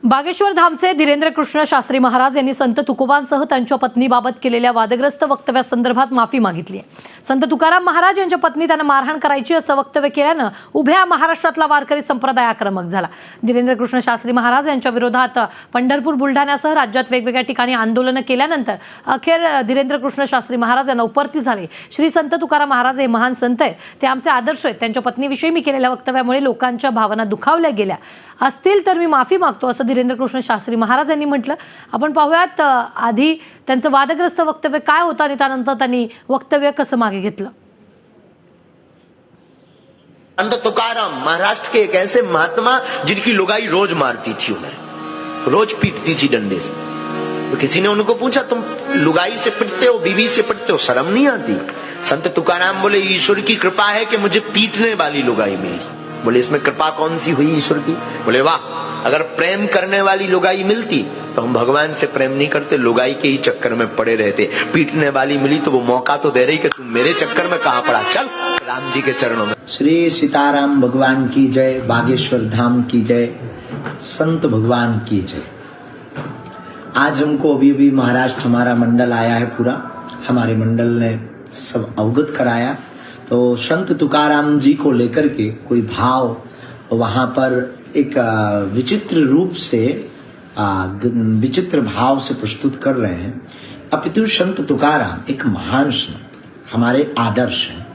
बागेश्वर धामचे धीरेंद्र कृष्ण शास्त्री महाराज यांनी संत तुकोबांसह त्यांच्या पत्नीबाबत केलेल्या वादग्रस्त वक्तव्यासंदर्भात माफी मागितली आहे. संत तुकाराम महाराज यांच्या पत्नी त्यांना मारहाण करायची असं वक्तव्य केल्यानं उभ्या महाराष्ट्रातला वारकरी संप्रदाय आक्रमक झाला. धीरेंद्र कृष्ण शास्त्री महाराज यांच्या विरोधात पंढरपूर, बुलढाण्यासह राज्यात वेगवेगळ्या ठिकाणी आंदोलनं केल्यानंतर अखेर धीरेंद्र कृष्ण शास्त्री महाराज यांना उपरती झाले. श्री संत तुकाराम महाराज हे महान संत आहेत, ते आमचे आदर्श आहेत. त्यांच्या पत्नीविषयी मी केलेल्या वक्तव्यामुळे लोकांच्या भावना दुखावल्या गेल्या असतील तर मी माफी मागतो असं धीरेंद्र कृष्ण शास्त्री महाराज यांनी म्हटलं. आपण पाहूयात आधी त्यांचं वादग्रस्त वक्तव्य काय होतं आणि त्यानंतर त्यांनी वक्तव्य कसं मागे घेतलं. संत तुकाराम महाराष्ट्र के एक ऐसे महात्मा जिनकी लुगाई रोज मारती थी, उन्हें रोज पीटती थी डंडे से. तो किसी ने उनको पूछा, तुम लुगाई से पिटते हो, बीवी से पिटते हो, शर्म नहीं आती? संत तुकाराम बोले, ईश्वर की कृपा है कि मुझे पीटने वाली लुगाई मिली. बोले, इसमें कृपा कौन सी हुई ईश्वर की? बोले, वाह, अगर प्रेम करने वाली लुगाई मिलती तो हम भगवान से प्रेम नहीं करते, लुगाई के ही चक्कर में पड़े रहते. पीटने वाली मिली तो वो मौका तो दे रही कि तुम मेरे चक्कर में कहां पड़ा, चल राम जी के चरणों में. श्री सीताराम भगवान की जय, बागेश्वर धाम की जय, संत भगवान की जय. आज हमको अभी महाराष्ट्र हमारा मंडल आया है पूरा, हमारे मंडल ने सब अवगत कराया. तो संत तुकाराम जी को लेकर के कोई भाव वहां पर एक विचित्र रूप से विचित्र भाव से प्रस्तुत कर रहे हैं. अपितु संत तुकाराम एक महान संत, हमारे आदर्श हैं.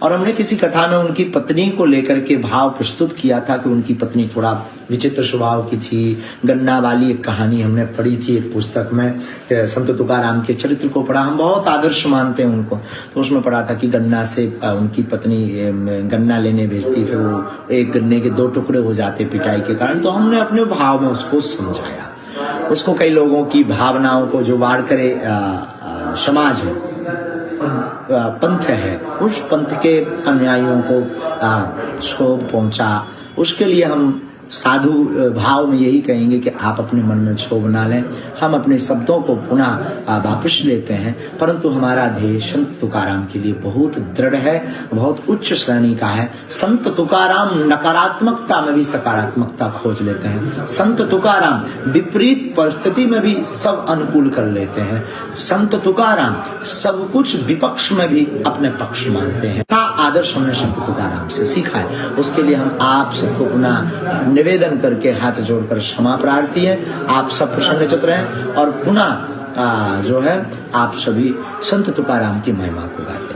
और हमने किसी कथा में उनकी पत्नी को लेकर के भाव प्रस्तुत किया था कि उनकी पत्नी थोड़ा विचित्र स्वभाव की थी. गन्ना वाली एक कहानी हमने पढ़ी थी एक पुस्तक में, संत तुकाराम के चरित्र को पढ़ा. हम बहुत आदर्श मानते हैं उनको. तो उसमें पढ़ा था कि गन्ना से उनकी पत्नी गन्ना लेने भेजती, फिर वो एक गन्ने के 2 टुकड़े हो जाते पिटाई के कारण. तो हमने अपने भाव में उसको समझाया. उसको कई लोगों की भावनाओं को जो वार करे समाज है, पंथ है, उस पंथ के अनुयायियों को क्षोभ पहुंचा. उसके लिए हम साधु भाव में यही कहेंगे कि आप अपने मन में क्षोभ ना लें. हम अपने शब्दों को पुनः वापस लेते हैं, परंतु हमारा ध्येय संत तुकाराम के लिए बहुत दृढ़ है, बहुत उच्च श्रेणी का है. संत तुकाराम नकारात्मकता में भी सकारात्मकता खोज लेते हैं. संत तुकाराम विपरीत परिस्थिति में भी सब अनुकूल कर लेते हैं. संत तुकाराम सब कुछ विपक्ष में भी अपने पक्ष मानते हैं. आदर्श हमने संत तुकाराम से सीखा है. उसके लिए हम आप सबको पुनः निवेदन करके हाथ जोड़कर क्षमा प्रार्थी है. आप सब प्रसन्नचित्त रहें और पुनः जो है आप सभी संत तुकाराम की महिमा को गाते.